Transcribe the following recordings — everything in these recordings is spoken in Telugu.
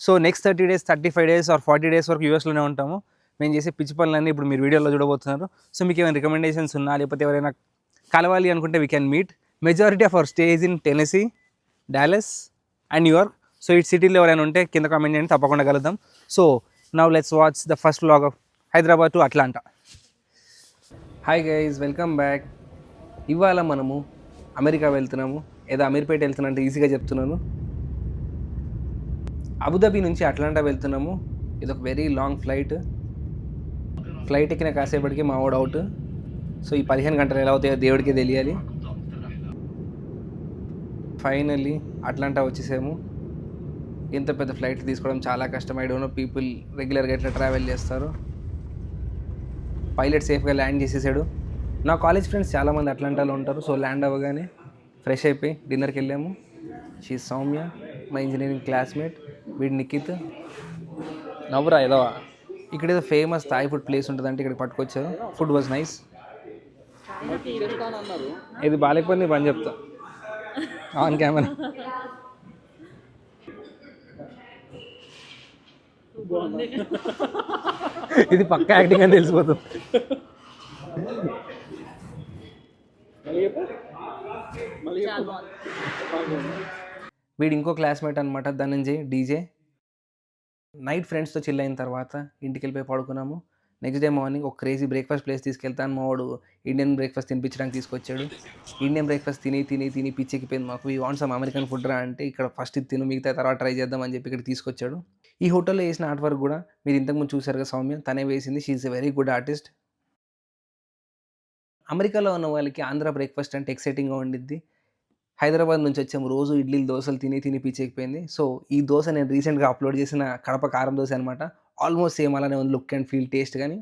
So next 30 days 35 days or 40 days వరకు యూఎస్లోనే ఉంటాము. మేము చేసే పిచ్చి పనులన్నీ ఇప్పుడు మీరు వీడియోలో చూడబోతున్నారు. సో మీకు ఏమైనా రికమెండేషన్స్ ఉన్నా లేకపోతే ఎవరైనా కలవాలి అనుకుంటే we can meet. Majority of our stage in Tennessee, Dallas and New York. So ఈ సిటీలో ఎవరైనా ఉంటే కింద కామెంట్ చేయండి, తప్పకుండా కలుద్దాం. So now let's watch the first vlog of Hyderabad to Atlanta. Hi guys, welcome back. ఇవాళ మనము అమెరికా వెళ్తున్నాము. ఏదో అమీర్పేట వెళ్తున్నా అంటే ఈజీగా చెప్తున్నాను. అబుదాబి నుంచి అట్లాంటా వెళ్తున్నాము. ఇది ఒక వెరీ లాంగ్ ఫ్లైట్ ఎక్కిన కాసేపటికి మా వాడు అవుట్. సో ఈ 15 గంటలు ఎలా అవుతాయో దేవుడికే తెలియాలి. ఫైనల్లీ అట్లాంటా వచ్చేసాము. ఇంత పెద్ద ఫ్లైట్ తీసుకోవడం చాలా కష్టం. ఐ డోంట్ నో పీపుల్ రెగ్యులర్గా ఎట్లా ట్రావెల్ చేస్తారు. పైలట్ సేఫ్గా ల్యాండ్ చేసేసాడు. నా కాలేజ్ ఫ్రెండ్స్ చాలామంది అట్లాంటాలో ఉంటారు. సో ల్యాండ్ అవ్వగానే ఫ్రెష్ అయిపోయి డిన్నర్కి వెళ్ళాము. షీ సౌమ్య, మా ఇంజనీరింగ్ క్లాస్మేట్. వీడి నిఖిత్. నవ్వురా ఏదో. ఇక్కడ ఏదో ఫేమస్ థాయ్ ఫుడ్ ప్లేస్ ఉంటుందంటే ఇక్కడికి పట్టుకొచ్చారు. Food was nice. ఇది బాగాలేకపోతే నీ పని చెప్తా ఆన్ కెమెరా. ఇది పక్కా యాక్టింగ్ అని తెలిసిపోతుంది. వీడు ఇంకో క్లాస్మేట్ అనమాట, ధనంజయ్ డీజే. నైట్ ఫ్రెండ్స్తో చిల్ అయిన తర్వాత ఇంటికి వెళ్ళిపోయి పడుకున్నాము. నెక్స్ట్ డే మార్నింగ్ ఒక క్రేజీ బ్రేక్ఫాస్ట్ ప్లేస్ తీసుకెళ్తాను. మా వాడు ఇండియన్ బ్రేక్ఫాస్ట్ తినిపించడానికి తీసుకొచ్చాడు. ఇండియన్ బ్రేక్ఫాస్ట్ తిని పిచ్చెక్కిపోయింది మాకు. ఈ వాంట్ సమ్ అమెరికన్ ఫుడ్ రా అంటే ఇక్కడ ఫస్ట్ ఇది తిను, మిగతా తర్వాత ట్రై చేద్దాం అని చెప్పి ఇక్కడ తీసుకొచ్చాడు. ఈ హోటల్లో వేసిన ఆర్ట్ వర్క్ కూడా మీరు ఇంతకుముందు చూసారుగా, సౌమ్య తనే వేసింది. She is a very good artist. అమెరికాలో ఉన్న వాళ్ళకి ఆంధ్ర బ్రేక్ఫాస్ట్ అంటే ఎక్సైటింగ్గా ఉండిద్ది. హైదరాబాద్ నుంచి వచ్చాము, రోజు ఇడ్లీలు దోశలు తిని పిచ్చెక్కిపోయింది. సో ఈ దోశ నేను రీసెంట్గా అప్లోడ్ చేసిన కడప కారం దోశ అనమాట. ఆల్మోస్ట్ సేమ్ అలానే ఉంది, లుక్ అండ్ ఫీల్, టేస్ట్ కానీ.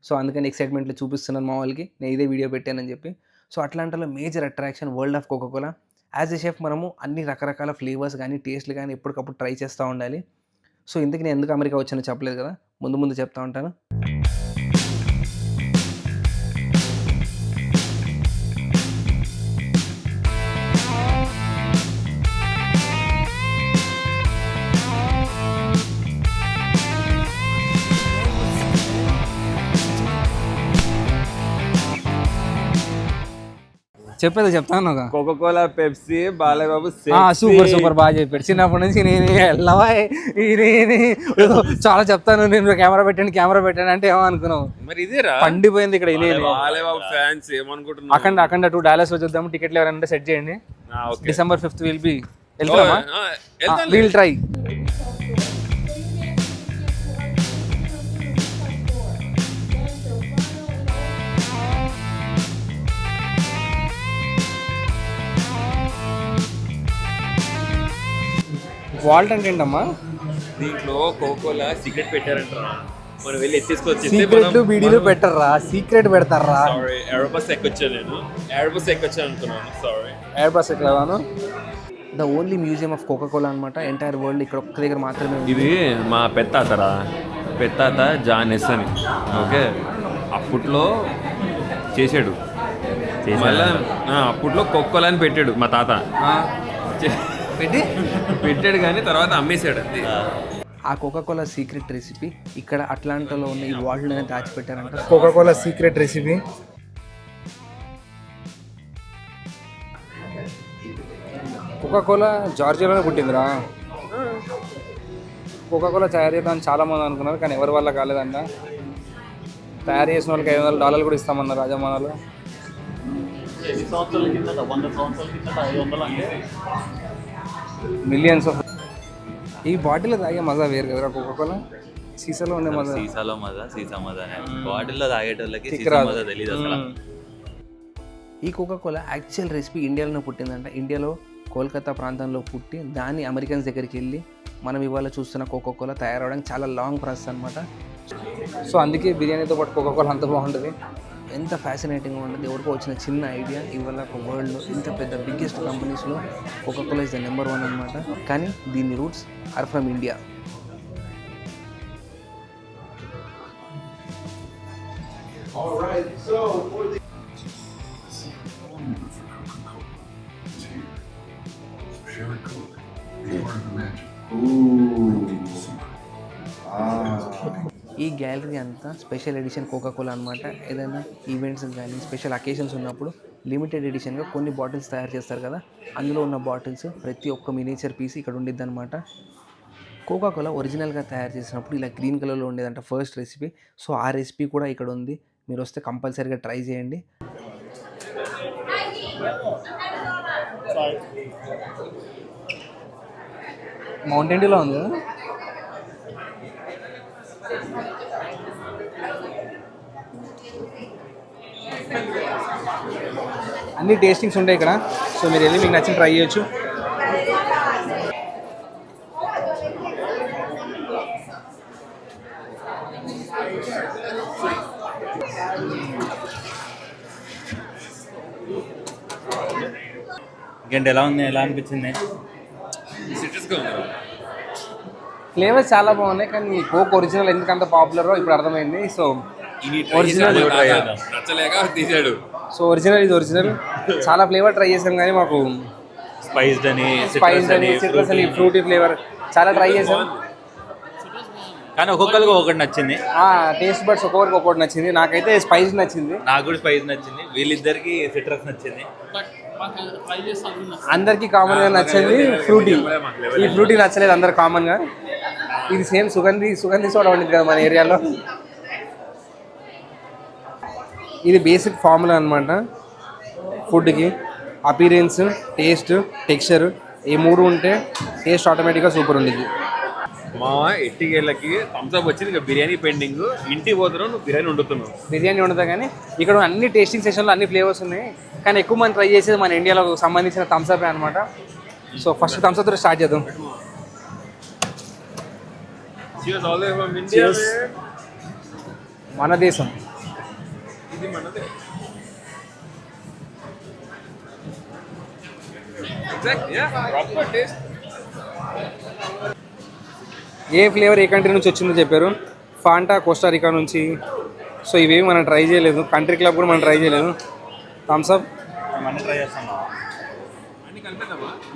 సో అందుకని ఎక్సైట్మెంట్లో చూపిస్తున్నాను మా వాళ్ళకి, నేను ఇదే వీడియో పెట్టానని చెప్పి. సో అట్లాంటాలో major attraction world of Coca Cola. As a chef మనము అన్ని రకరకాల ఫ్లేవర్స్ కానీ టేస్ట్లు కానీ ఎప్పటికప్పుడు ట్రై చేస్తూ ఉండాలి. సో ఇందుకు నేను ఎందుకు అమెరికా వచ్చానో చెప్పలేదు కదా, ముందు చెప్తా ఉంటాను. చెప్పేది చెప్తాను. కోకోకోలా, పెప్సీ, బాలయ్యబాబు సూపర్ బాగా చెప్పాడు. చిన్నప్పటి నుంచి నేను వెళ్ళవా చాలా చెప్తాను. నేను కెమెరా పెట్టాను అంటే ఏమనుకున్నావు? మరి ఇదేరా పండిపోయింది ఇక్కడ. బాలయ్యబాబు ఫ్యాన్స్ ఏమనుకుంటున్నారు? అఖండ 2 డాలర్స్ లో చూద్దాము. టికెట్లు ఎవరైనా సెట్ చేయండి. December 5th విల్ బి వెళ్తామా? Will try. వాల్ట్ అంటే ఏంటమ్మా? దీంట్లో కోకోలా సీక్రెట్ పెట్టారంటారా? మనం వెళ్ళి ఎత్తేసుకొచ్చి సీక్రెట్లు వీడియోలు పెట్టర్రా, సీక్రెట్ పెడతారా? సారీ, ఎయిర్ బస్ ఎక్కొచ్చాను అనుకున్నాను. సారీ, ఎయిర్ బస్ ఎక్కలేవాను. The only museum of Coca Cola అనమాట. ఎంటైర్ వరల్డ్ ఇక్కడ ఒక్క దగ్గర మాత్రమే. ఇది మా పెత్తాత జాన్ ఎస్ అని. ఓకే, అప్పట్లో చేసాడు. మళ్ళీ అప్పట్లో కోకోలా అని పెట్టాడు మా తాత. పెట్టాడు కానీ తర్వాత అమ్మేశాడు. అంతే. ఆ కోకోకోలా సీక్రెట్ రెసిపీ ఇక్కడ అట్లాంటాలో ఉన్న ఈ వాల్ట్లోనే దాచిపెట్టారంట. Coca Cola secret recipe. కోకోకోలా జార్జియాలోనే పుట్టిందిరా. కోకోకోలా తయారు చేద్దామని చాలామంది అనుకున్నారు, కానీ ఎవరి వల్ల కాలేదంట. తయారు చేసిన వాళ్ళకి $500 కూడా ఇస్తామన్నారు రాజమానాలు. Millions of. ఈ బాటిల్లో తాగే మజా వేరు కదరా కోకోకోలా. సీసాలో ఉండే మజా, సీసా మజా. బాటిల్లో తాగేటోళ్ళకి మజా తెలియదు అసలు. ఈ కోకోకోలా యాక్చువల్ రెసిపీ ఇండియాలోనే పుట్టిందంట. ఇండియాలో కోల్కతా ప్రాంతంలో పుట్టి దాన్ని అమెరికన్స్ దగ్గరికి వెళ్ళి మనం ఇవాళ చూస్తున్న కోకోకోలా తయారవడానికి చాలా లాంగ్ ప్రాసెస్ అనమాట. సో అందుకే బిర్యానీతో పాటు కోకోకోలా అంత బాగుంటుంది. ఎంత ఫ్యాసినేటింగ్గా ఉంటుంది. ఎవరికో వచ్చిన చిన్న ఐడియా ఇవాళ ఒక వరల్డ్లో ఇంత పెద్ద బిగ్గెస్ట్ కంపెనీస్లో కోకోకోలా ఇస్ ద నెంబర్ 1 అనమాట. కానీ దీని roots are from India. Ooh. ఈ గ్యాలరీ అంతా స్పెషల్ ఎడిషన్ కోకాకోలా అనమాట. ఏదైనా ఈవెంట్స్ కానీ స్పెషల్ అకేషన్స్ ఉన్నప్పుడు లిమిటెడ్ ఎడిషన్గా కొన్ని బాటిల్స్ తయారు చేస్తారు కదా, అందులో ఉన్న బాటిల్స్ ప్రతి ఒక్క మినియేచర్ పీస్ ఇక్కడ ఉండిద్ది అనమాట. కోకాకోలా ఒరిజినల్గా తయారు చేసినప్పుడు ఇలా గ్రీన్ కలర్లో ఉండేదంట ఫస్ట్ రెసిపీ. సో ఆ రెసిపీ కూడా ఇక్కడ ఉంది. మీరు వస్తే కంపల్సరీగా ట్రై చేయండి. మౌంటైన్ డ్యూలో ఉంది కదా. అన్ని టేస్టింగ్స్ ఉంటాయి ఇక్కడ. సో మీరు వెళ్ళి మీకు నచ్చిన ట్రై చేయొచ్చు. ఇంకేంటి ఎలా ఉంది, ఎలా అనిపించింది? ఫ్లేవర్స్ చాలా బాగున్నాయి, కానీ కోక్ ఒరిజినల్ ఎందుకంత పాపులరో ఇప్పుడు అర్థమైంది. సో ఒరిజినల్ తీసాడు. సో ఒరిజినల్ ఇది ఒరిజినల్. చాలా ఫ్లేవర్ ట్రై చేసాం కానీ మాకు స్పైస్ అని సిట్రస్ అని ఫ్రూటీ ఫ్లేవర్ చాలా ట్రై చేసాం, కానీ ఒక్కొక్కరికి ఒకటి నచ్చింది. టేస్ట్ బడ్స్ ఒక్కొక్కరికి ఒక్కొక్కటి నచ్చింది. నాకైతే స్పైస్ నచ్చింది, నాకు కూడా స్పైస్ నచ్చింది, వీళ్ళిద్దరికి సిట్రస్ నచ్చింది. అందరికి కామన్ గా నచ్చింది ఫ్రూటీ. ఈ ఫ్రూటీ నచ్చలేదు అందరు కామన్ గా. ఇది సేమ్ సుగంధి సోడా ఉండేది కదా మన ఏరియాలో. ఇది బేసిక్ ఫార్ములా అనమాట ఫుడ్కి. అపీరెన్స్, టేస్ట్, టెక్స్చర్ ఈ మూడు ఉంటే టేస్ట్ ఆటోమేటిక్గా సూపర్ ఉండేది. మా ఎట్టికేళ్ళకి థమ్స్అప్ వచ్చింది, ఇక బిర్యానీ పెండింగ్. ఇంటికి పోతున్నావు, నువ్వు బిర్యానీ వండుతున్నావు. బిర్యానీ వండుతా కానీ ఇక్కడ అన్ని టేస్టింగ్ సెషన్లో అన్ని ఫ్లేవర్స్ ఉన్నాయి, కానీ ఎక్కువ మంది ట్రై చేసేది మన ఇండియాలో సంబంధించిన థమ్స్అప్ అనమాట. సో ఫస్ట్ థమ్స్అప్ తో స్టార్ట్ చేద్దాం. మన దేశం ఇది మనదే. ఏ ఫ్లేవర్ ఏ కంట్రీ నుంచి వచ్చిందో చెప్పారు. ఫాంటా కోస్టారికా నుంచి. సో ఇవేమి మనం ట్రై చేయలేదు. కంట్రీ క్లబ్ కూడా మనం ట్రై చేయలేదు. థమ్స్అప్ ట్రై చేస్తాను.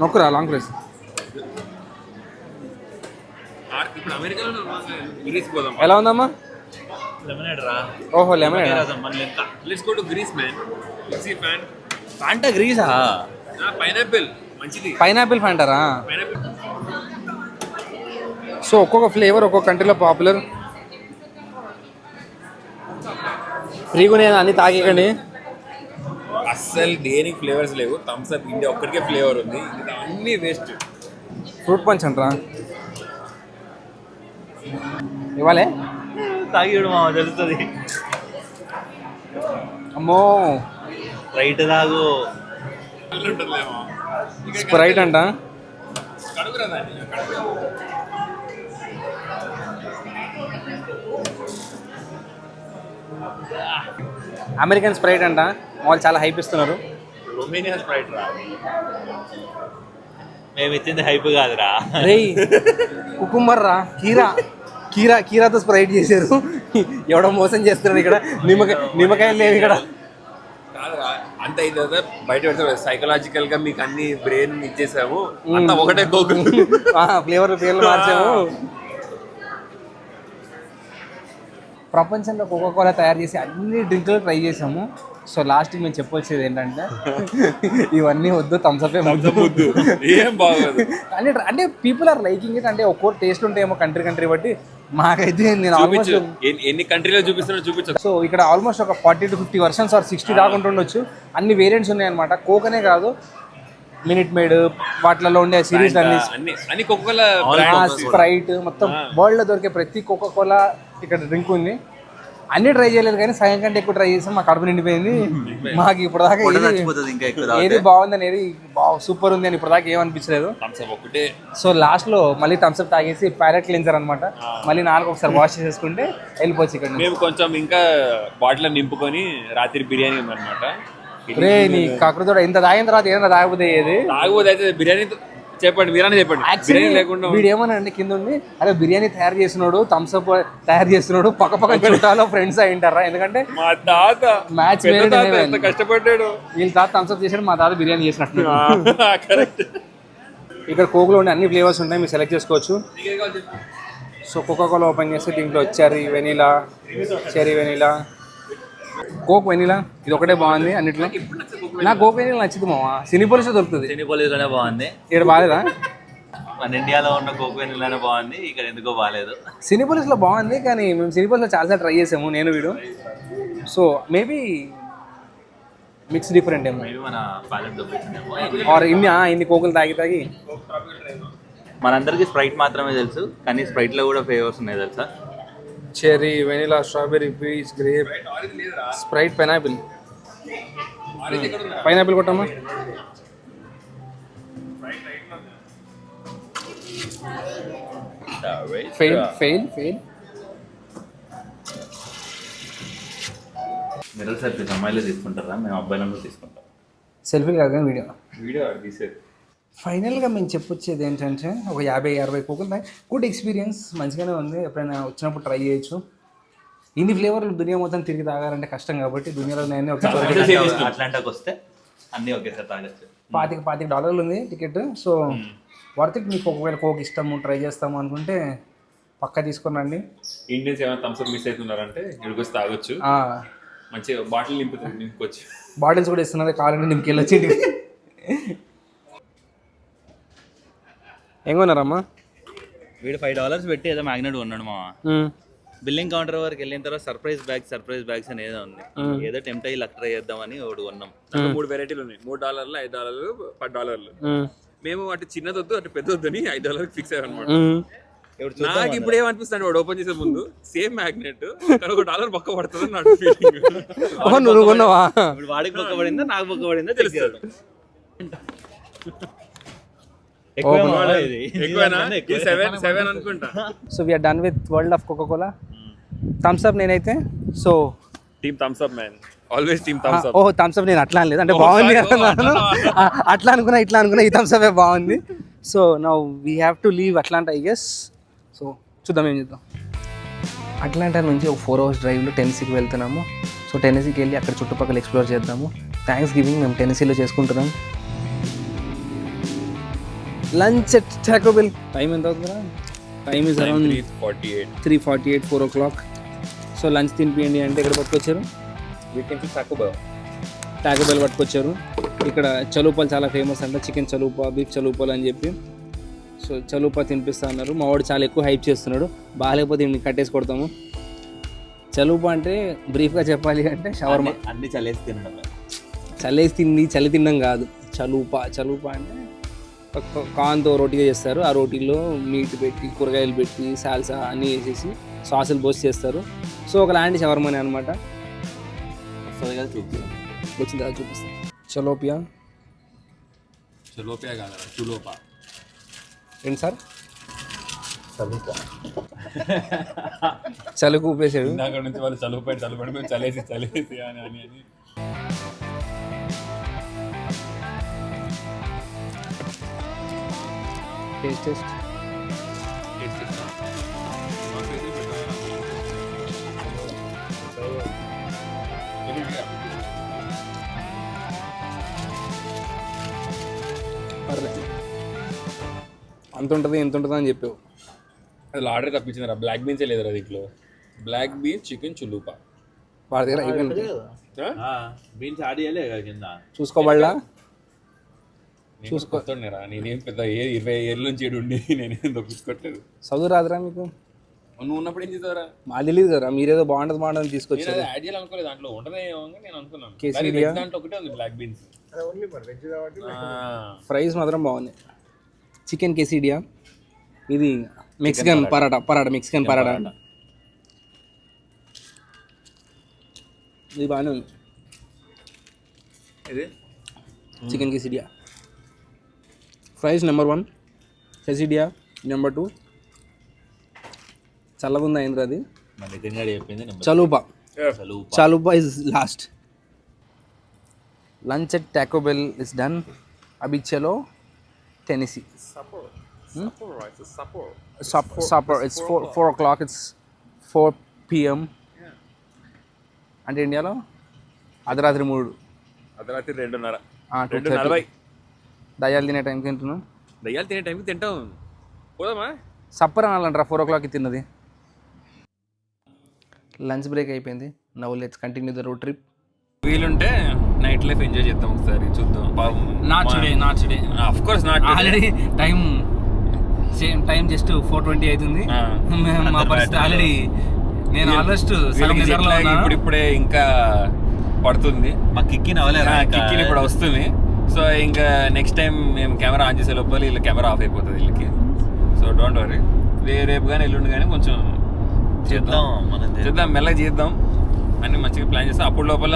నొక్కురా లాంగ్ ప్రెస్. ఎలా ఉందమ్మా? లెమనేడ్ రా. ఓహో lemonade. Let's go to Greece man. It's ఈ ఫ్యాన్. ఫాంటా గ్రీసా? పైనాపిల్ మంచిది. పైనాపిల్ ఫాంటారా? పైనాపిల్. సో ఒక్కొక్క ఫ్లేవర్ ఒక్కొక్క కంట్రీలో పాపులర్. ఫ్రీగా అన్ని తాగేకండి. అస్సలు దేనికి ఫ్లేవర్స్ లేవు. థమ్స్అప్ ఇండియా ఒక్కడికే ఫ్లేవర్ ఉంది, అన్ని వేస్ట్. ఫ్రూట్ పంచ్ అంటారా ఇవ్వాలే? తాగిడు మా తెలుస్తుంది. అమ్మో రైట్ తాగు. స్ప్రైట్ అంట. అమెరికన్ స్ప్రైట్ అంట. వాళ్ళు చాలా హైప్ ఇస్తున్నారు. రొమేనియా స్ప్రైట్ రా. మేము ఇచ్చింది హైప్ కాదురా. రేయ్ కుకుంబర్ రా. కీరాతో స్ప్రైట్ చేశారు. ఎవడో మోసం చేస్తున్నారు ఇక్కడ. నిమ్మకాయలు లేవు ఇక్కడ. అంత ఇది బయట పెడతారు. సైకలాజికల్ గా మీకు అన్ని బ్రెయిన్ ఇచ్చేసాము, అంతా ఒకటే కోక్. ఫ్లేవర్లు పేర్లు మార్చాము. ప్రపంచంలో కోకాకోలా తయారు చేసి అన్ని డ్రింకులు ట్రై చేసాము. సో లాస్ట్కి మేము చెప్పొచ్చేది ఏంటంటే ఇవన్నీ వద్దు, థమ్స్అప్ ముద్దు ఏం బాగోదు. అంటే పీపుల్ ఆర్ లైకింగ్ ఇట్. అంటే ఒక్కో టేస్ట్ ఉంటాయేమో కంట్రీ బట్టి. మాకైతే నేను ఆల్మోస్ట్ ఎన్ని కంట్రీలో చూపిస్తున్నా చూపించు. సో ఇక్కడ ఆల్మోస్ట్ ఒక 40 to 50 వర్షన్స్ ఆర్ 60 దాకా ఉంటుండొచ్చు. అన్ని వేరియంట్స్ ఉన్నాయన్నమాట. కోక్ అనే కాదు, మినిట్ మేడ్ వాటిలలో ఉండే సిరీస్ అన్ని కోకోకోలా, స్ప్రైట్, మొత్తం వరల్డ్ లో దొరికే ప్రతి కోకోకోలా ఇక్కడ డ్రింక్ ఉంది. అన్ని ట్రై చేయలేదు కానీ సగం కంటే ఎక్కువ ట్రై చేసాం. మా కడుపు నిండిపోయింది. మాకు ఇప్పుడు దాకా ఏది బాగుంది అనేది సూపర్ ఉంది అని ఇప్పుడు దాకా ఏమనిపించలేదు. సో లాస్ట్ లో మళ్ళీ థమ్స్అప్ తాగేసి ప్యాలెట్ క్లెన్సర్ అనమాట. మళ్ళీ నాలుగు ఒకసారి వాష్ చేసేసుకుంటే వెళ్ళిపోవచ్చు. ఇక్కడ మేము కొంచెం ఇంకా బాటిల్ నింపుకొని రాత్రి బిర్యానీ ఉందన్నమాట. రే నీ కాకరతోడ ఇంత తాగిన తర్వాత ఏదైనా తాగబోతే అయితే బిర్యానీ చెప్పండి. బిర్యానీ లేకుండా వీడు ఏమన్నా అండి కింద ఉండి, అరే బిర్యానీ తయారు చేసినాడు, థమ్స్అప్ తయారు చేస్తున్నాడు, పక్క చుట్టాలో ఫ్రెండ్స్ అయింటారా? ఎందుకంటే మా తాత మ్యాచ్ కష్టపడ్డాడు. వీళ్ళ తాత థమ్స్అప్ చేసాడు, మా తాత బిర్యానీ చేసినట్టు. ఇక్కడ కోక్లో ఉండే అన్ని ఫ్లేవర్స్ ఉంటాయి, మీరు సెలెక్ట్ చేసుకోవచ్చు. సో కోకోకోలా ఓపెన్ చేస్తే దీంట్లో చెర్రీ వెనీలా కోక్ వెనీలా ఇది ఒకటే బాగుంది అన్నిట్లో. నాకు కోక్ వెనీలా నచ్చింది మామ, సినిపోలిస్ దొరుకుతుంది. సినిపోలీస్లోనే బాగుంది. ఇక్కడ బాగాలేదా? మన ఇండియాలో ఉన్న కోక్ వెనీలానే బాగుంది, ఇక్కడ ఎందుకో బాగాలేదు. సినిపోలిస్లో బాగుంది కానీ మేము సినిపోలిస్లో చాలాసార్లు ట్రై చేసాము నేను వీడు. సో మేబీ మిక్స్ డిఫరెంట్ ఏమో, మేబీ మన ప్యాలెట్ దొబ్బిందేమో. ఆర్ ఇన్ని కోకులు తాగి మనందరికీ స్ప్రైట్ మాత్రమే తెలుసు, కానీ స్ప్రైట్లో కూడా ఫ్లేవర్స్ ఉన్నాయి తెలుసా? Cherry vanilla strawberry peach grape Sprite pineapple కొట్టమ్మా. ఫెయిల్ మిరల్ సర్వీస్ అమ్మాయిలే తీసుకుంటారా? మేము అబ్బాయిలను తీసుకుంటాం. సెల్ఫీలు కాదు కానీ వీడియో తీసేది. ఫైనల్గా మేము చెప్పొచ్చేది ఏంటంటే ఒక 50-60 కోకులు తాగి గుడ్ ఎక్స్పీరియన్స్, మంచిగానే ఉంది. ఎప్పుడైనా వచ్చినప్పుడు ట్రై చేయొచ్చు. ఇన్ని ఫ్లేవర్లు దునియా మొత్తం తిరిగి తాగాలంటే కష్టం కాబట్టి దునియాలో నేను అట్లాంటికి వస్తే అన్నీ ఒకేసారి తాగొచ్చు. $25 ఉంది టికెట్. So worth it. మీకు ఒకవేళ కోక్ ఇష్టము ట్రై చేస్తాము అనుకుంటే పక్కా తీసుకొని రండి. ఇండియన్స్ ఏమైనా థమ్స్అప్ మిస్ అవుతున్నారంటే ఇక్కడికి వచ్చి తాగొచ్చు. మంచిగా బాటిల్ నింపుకోవచ్చు. బాటిల్స్ కూడా ఇస్తున్నారు, కావాలంటే నింపుకెళ్ళొచ్చి. ఏం కొన్నారమ్మా? వీడు $5 పెట్టి ఏదో మ్యాగ్నెట్ కొన్నాడు మా. బిల్లింగ్ కౌంటర్ వరకు వెళ్ళిన తర్వాత సర్ప్రైజ్ బ్యాగ్స్ అని ఏదో ఉంది. ఏదో టెంప్ట్ అయ్యి లక్ ట్రై చేద్దామని ఒకటి కొన్నాం. 3 వెరైటీలు ఉన్నాయి, $3, $5, $10. మేము అటు చిన్నది వద్దు అటు పెద్ద వద్దు అని $5 ఫిక్స్ అయ్యాం అనమాట. నాకు ఇప్పుడు ఏమనిపిస్తుంది, వాడు ఓపెన్ చేసే ముందు సేమ్ మ్యాగ్నెట్ కానీ $1 పక్క పడుతుంది నాకు ఫీలింగ్. నువ్వు కొన్నావా? ఇప్పుడు వాడికి పక్క పడిందా నాకు పక్క పడిందా తెలుస్తుంది. So we are done with world of Coca Cola. Thums up నేనైతే. So team Thums up man, always team Thums up. ఓహో థమ్స్ అప్ నేను అట్లా అనలేదు, అంటే బాగుంది అన్నాను. అట్లా అనుకున్నా ఈ థమ్స్ అప్ బాగుంది. So now we have to leave Atlanta I guess. సో చూద్దాం ఏం చేద్దాం. అట్లాంటా నుంచి ఒక 4 hours డ్రైవ్లో టెన్నెసీకి వెళ్తున్నాము. సో టెన్నెసీకి వెళ్ళి అక్కడ చుట్టుపక్కల ఎక్స్ప్లోర్ చేద్దాము. థ్యాంక్స్ గివింగ్ మేము టెన్నెసీలో చేసుకుంటున్నాం. Lunch at Taco Bell. Time ఎంత అవుతుందా? Time is around 3:48 4 o'clock. So lunch తినిపియండి అంటే ఇక్కడ పట్టుకొచ్చారు, టాకో బెల్ పట్టుకొచ్చారు. ఇక్కడ చలుపాలు చాలా ఫేమస్ అంట, చికెన్ చలుపా, బీఫ్ చలుపాలు అని చెప్పి. సో చలుపా తినిపిస్తా అన్నారు. మా వాడు చాలా ఎక్కువ హైప్ చేస్తున్నాడు, బాగాలేకపోతే ఇన్ని కట్టేసి కొడతాము. చలుపా అంటే బ్రీఫ్గా చెప్పాలి అంటే షవర్మా. అన్ని చలేసి తినడం, చలి తినడం కాదు. చలుపా అంటే కాన్తో రోటీగా చేస్తారు. ఆ రోటీలో మీట్ పెట్టి కూరగాయలు పెట్టి సాల్సా అన్నీ వేసేసి సాసులు పోసి చేస్తారు. సో ఒకలాంటి షవర్మానే అనమాట. వచ్చిన తర్వాత చూపిస్తాను. చలోపియా కాదు చులోపా ఏంటి సార్? చలుకు ఊపేసాడు. ఇందాక నుంచి వాళ్ళు చలుపడి మేము చలేసి అని టేస్ట్ అంత ఉంటుంది ఎంత ఉంటుందో అని చెప్పావు. అది ఆర్డర్ తప్పించిందిరా, బ్లాక్ బీన్సే లేదురా దీంట్లో. బ్లాక్ బీన్స్ చికెన్ చులుపా వాడి దగ్గర అయిపోయింది. బీన్స్ యాడ్ చేయలే కింద చూసుకోబడలా చూసుకోరా. నేనేం పెద్ద 20 ఏళ్ళ నుంచి ఉండి నేనేం తప్పించుకోవట్లేదు. చదువు రాదురా మీకు? నువ్వు ఉన్నప్పుడు ఏం చేద్దారా? మాకు తెలియదు కదా, మీరేదో బాగుంటుంది తీసుకొచ్చారు. యాడ్ చేయాలనుకోలేదు, దాంట్లో ఉండదేమో నేను అనుకున్నాను. దాంట్లో ఒకటే ఉంది బ్లాక్ బీన్స్. ఫ్రైస్ మాత్రం బాగుంది. చికెన్ కెసిడియా, ఇది మెక్సికన్ పరాటా మెక్సికన్ పరాటా. ఇది బాగానే ఉంది. ఇది chicken quesadilla. Fries number 1, quesadilla number 2. చల్లగా ఉందా ఏంద్ర అది? Chalupa is last. Lunch at Taco Bell is done. అభి చలో Tennessee. Supper. It's 4 o'clock. It's 4 p.m. అంటే ఇండియాలో అర్ధరాత్రి 3. అర్ధరాత్రి 2:30. 2:40. దయ్యాలు తినే టైంకి తింటున్నాం. దయ్యాలు తినే టైంకి తింటాం. పోదామా? సప్పర్ అనాలంటారా 4 o'clock తిన్నది. లంచ్ బ్రేక్ అయిపోయింది. Now let's continue the road trip. వీలుంటే నైట్ లైఫ్ ఎంజాయ్ చేద్దాం ఒకసారి, చూద్దాం. Not today of course not already time just 4:20 అవుతుంది. మా పరిస్థితి ఆల్రెడీ నేను ఆల్మోస్ట్ ఇప్పుడే ఇంకా పడుతుంది. మా కిక్కిన కిక్కిని ఇప్పుడు వస్తుంది. సో ఇంకా నెక్స్ట్ టైం మేము కెమెరా ఆన్ చేసే లోపల వీళ్ళ కెమెరా ఆఫ్ అయిపోతుంది వీళ్ళకి. సో డోంట్ వరీ, రేపు కానీ ఎల్లుండి కానీ కొంచెం చేద్దాం, మెల్లగా చేద్దాం అన్ని మంచిగా ప్లాన్ చేస్తాం. అప్పుడు లోపల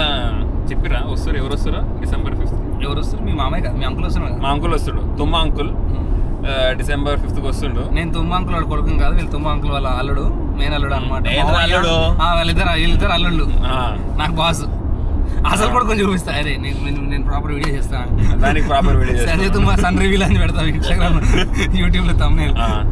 చెప్పిరా వస్తారు, ఎవరు వస్తారో December 5th ఎవరు వస్తారు? మీ మామయ్య కదా, మీ అంకుల్ వస్తున్నారు. మా అంకుల్ వస్తాడు, తుమ్మ అంకుల్. December 5th వస్తుండు. నేను తుమ్మ అంకుల్ వాడు కొడుకు కాదు, వీళ్ళు తుమ్మ అంకుల్ వాళ్ళ అల్లుడు, మెయిన్ అల్లుడు అనమాట. వీళ్ళిద్దరు అల్లుళ్ళు, నాకు బాస్. అసలు కూడా కొంచెం చూపిస్తా, అరే నేను ప్రాపర్ వీడియో చేస్తాను, దానికి ప్రాపర్ వీడియో సంజయ్ తుమ్మ సన్ రివీల్ అని పెడతాను Instagram, YouTube లో thumbnail.